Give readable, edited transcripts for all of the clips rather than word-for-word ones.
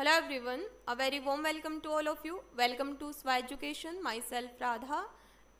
Hello everyone, a very warm welcome to all of you. Welcome to SWA Education, myself Radha,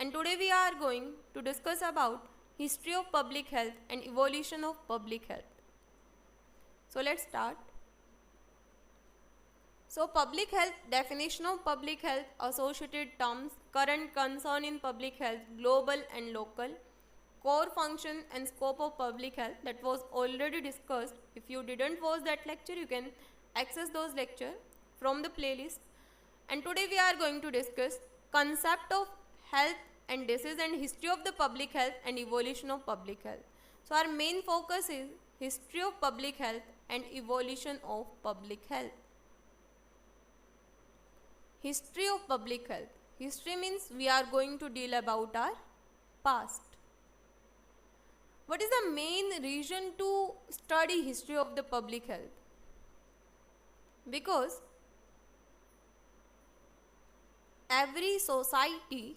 and today we are going to discuss about history of public health and evolution of public health. So let's start. So public health, definition of public health, associated terms, current concern in public health, global and local, core function and scope of public health that was already discussed. If you didn't watch that lecture, you can access those lectures from the playlist. And today we are going to discuss concept of health and disease and history of the public health and evolution of public health. So our main focus is history of public health and evolution of public health. History of public health. History means we are going to deal about our past. What is the main reason to study history of the public health? Because every society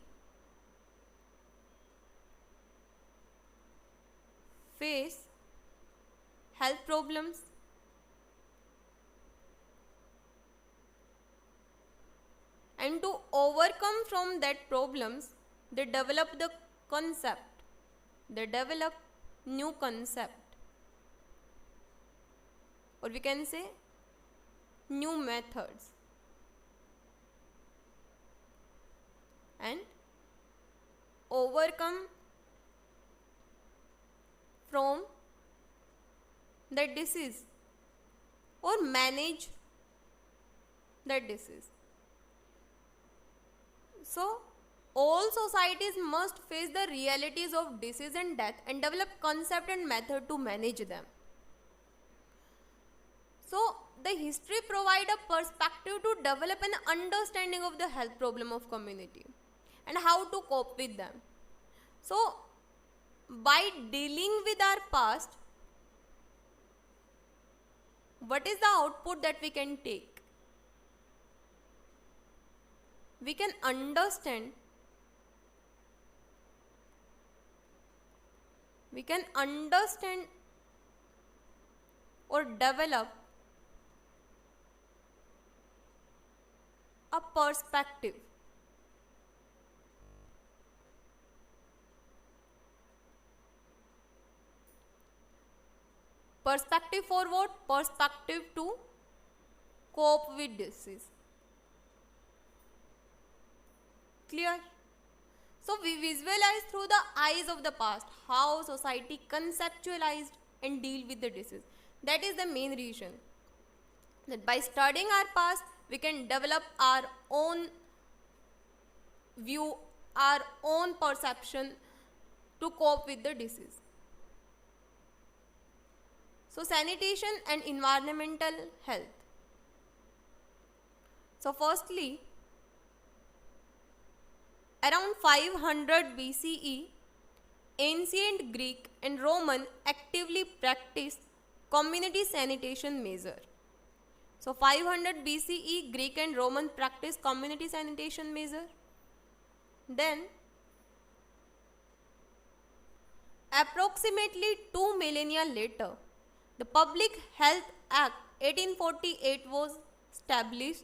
face health problems, and to overcome from that problems they develop the concept, they develop new concept, or we can say new methods, and overcome from that disease or manage that disease. So all societies must face the realities of disease and death and develop concept and method to manage them. So the history provide a perspective to develop an understanding of the health problem of community and how to cope with them. So by dealing with our past, what is the output that we can take? We can understand or develop a perspective. Perspective for what? Perspective to cope with disease. Clear? So we visualize through the eyes of the past how society conceptualized and deal with the disease. That is the main reason. That by studying our past, we can develop our own view, our own perception to cope with the disease. So sanitation and environmental health. So firstly, around 500 BCE, ancient Greek and Roman actively practiced community sanitation measure. So 500 BCE, Greek and Roman practiced community sanitation measure. Then approximately 2 millennia later, the Public Health Act 1848 was established.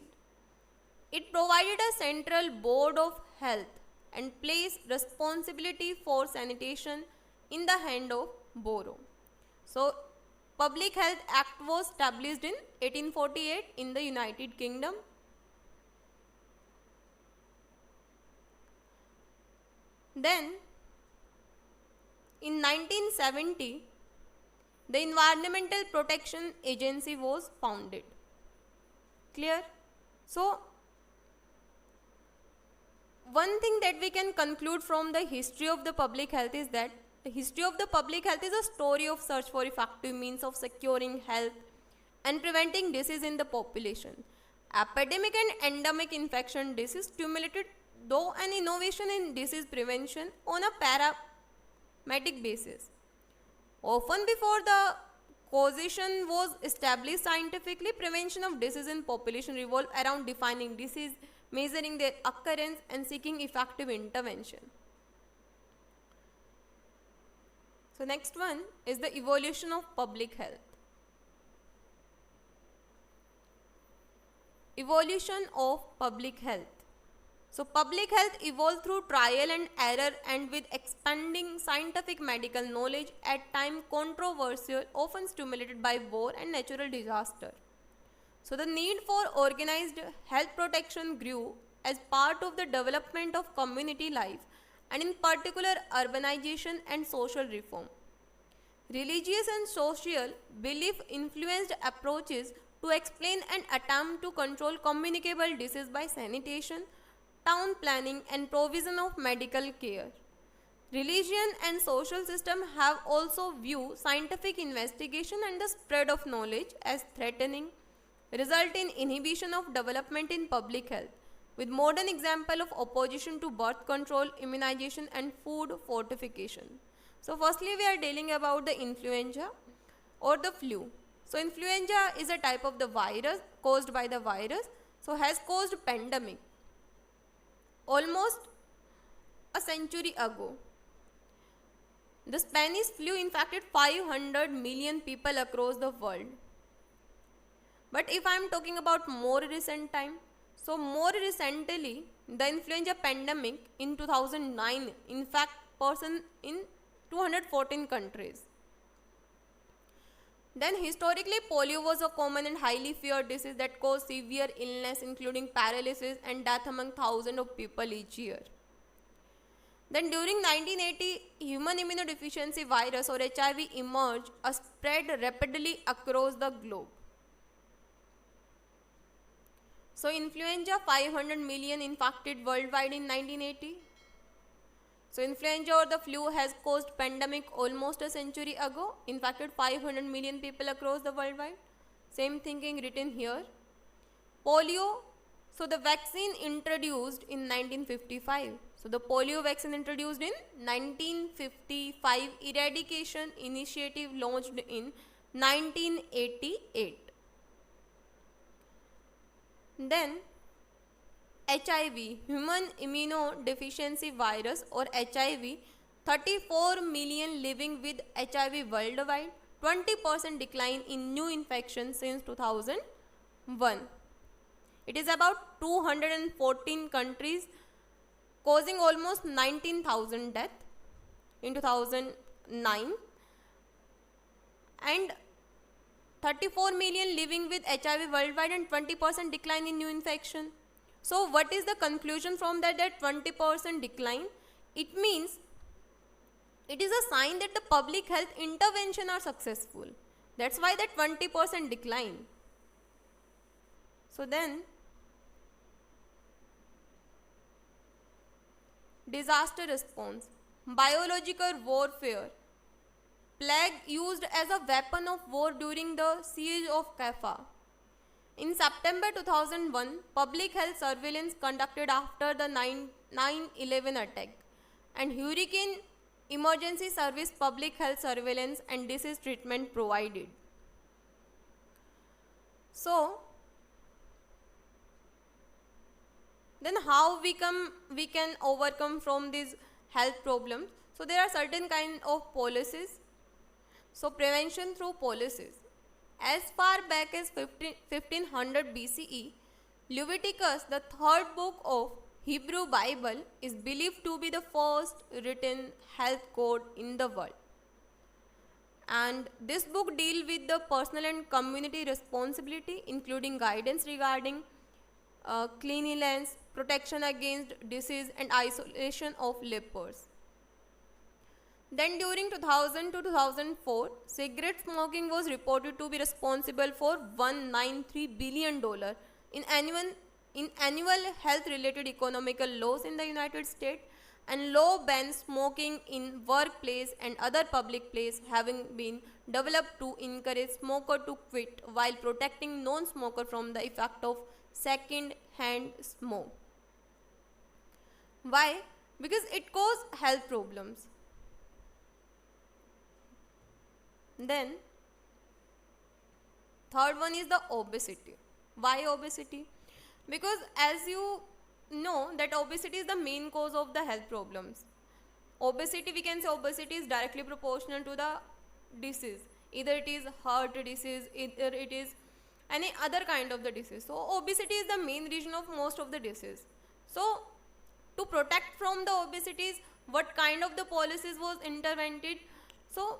It provided a central board of health and placed responsibility for sanitation in the hand of borough. So Public Health Act was established in 1848 in the United Kingdom. Then in 1970, the Environmental Protection Agency was founded. Clear? So one thing that we can conclude from the history of the public health is that the history of the public health is a story of search for effective means of securing health and preventing disease in the population. Epidemic and endemic infection disease stimulated though an innovation in disease prevention on a parametric basis. Often before the causation was established scientifically, prevention of disease in population revolved around defining disease, measuring their occurrence and seeking effective intervention. So next one is the evolution of public health. Evolution of public health. So, public health evolved through trial and error and with expanding scientific medical knowledge, at times controversial, often stimulated by war and natural disaster. So, the need for organized health protection grew as part of the development of community life and, in particular, urbanization and social reform. Religious and social belief influenced approaches to explain and attempt to control communicable disease by sanitation, town planning, and provision of medical care. Religion and social system have also viewed scientific investigation and the spread of knowledge as threatening, result in inhibition of development in public health, with modern example of opposition to birth control, immunization, and food fortification. So firstly, we are dealing about the influenza or the flu. So influenza is a type of the virus caused by the virus, so has caused pandemic almost a century ago. The Spanish flu infected 500 million people across the world. But if I am talking about more recent time, so more recently, the influenza pandemic in 2009 infected person in 214 countries. Then historically, polio was a common and highly feared disease that caused severe illness including paralysis and death among thousands of people each year. Then during 1980, human immunodeficiency virus or HIV emerged, spread rapidly across the globe. So influenza 500 million infected worldwide in 1980. So influenza or the flu has caused pandemic almost a century ago, infected 500 million people across the worldwide. Same thinking written here. Polio, so the vaccine introduced in 1955. So the polio vaccine introduced in 1955, eradication initiative launched in 1988. Then HIV, human immunodeficiency virus or HIV, 34 million living with HIV worldwide, 20% decline in new infections since 2001. It is about 214 countries, causing almost 19,000 deaths in 2009 and 34 million living with HIV worldwide and 20% decline in new infection. So what is the conclusion from that 20% decline? It means it is a sign that the public health intervention are successful. That's why that 20% decline. So then disaster response, biological warfare, plague used as a weapon of war during the siege of Kaffa. In September 2001, public health surveillance conducted after the 9/11 attack and Hurricane Emergency Service public health surveillance and disease treatment provided. So, then how we can overcome from these health problems? So there are certain kind of policies. So prevention through policies. As far back as 1500 BCE, Leviticus, the third book of Hebrew Bible, is believed to be the first written health code in the world. And this book deals with the personal and community responsibility, including guidance regarding cleanliness, protection against disease, and isolation of lepers. Then during 2000 to 2004, cigarette smoking was reported to be responsible for $193 billion in annual health-related economical loss in the United States, and law bans smoking in workplace and other public places having been developed to encourage smoker to quit while protecting non-smoker from the effect of second-hand smoke. Why? Because it causes health problems. Then third one is the obesity. Why obesity? Because as you know that obesity is the main cause of the health problems. Obesity, we can say obesity is directly proportional to the disease. Either it is heart disease, either it is any other kind of the disease. So obesity is the main reason of most of the disease. So to protect from the obesities, what kind of the policies was intervened? So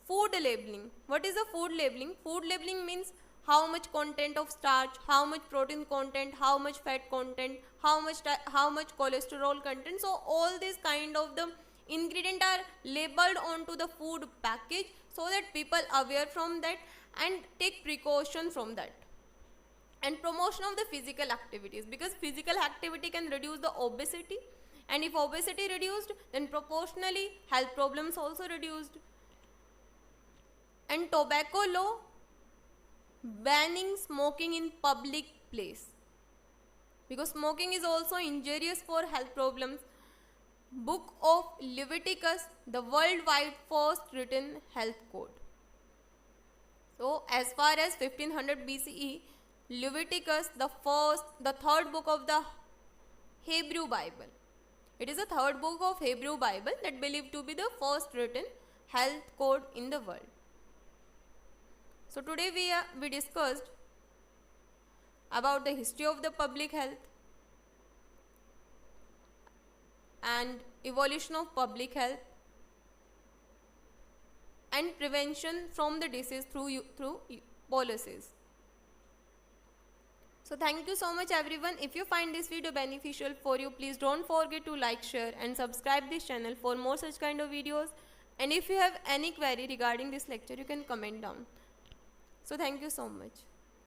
food labeling. What is the food labeling? Food labeling means how much content of starch, how much protein content, how much fat content, how much cholesterol content. So all these kind of the ingredient are labeled onto the food package so that people aware from that and take precaution from that. And promotion of the physical activities, because physical activity can reduce the obesity, and if obesity reduced, then proportionally health problems also reduced. And tobacco law, banning smoking in public place, because smoking is also injurious for health problems. Book of Leviticus, the worldwide first written health code. So as far as 1500 BCE, Leviticus, the third book of the Hebrew Bible. It is the third book of Hebrew Bible that believed to be the first written health code in the world. So today we discussed about the history of the public health and evolution of public health and prevention from the disease through policies. So thank you so much everyone. If you find this video beneficial for you, please don't forget to like, share and subscribe this channel for more such kind of videos. And if you have any query regarding this lecture, you can comment down. So thank you so much.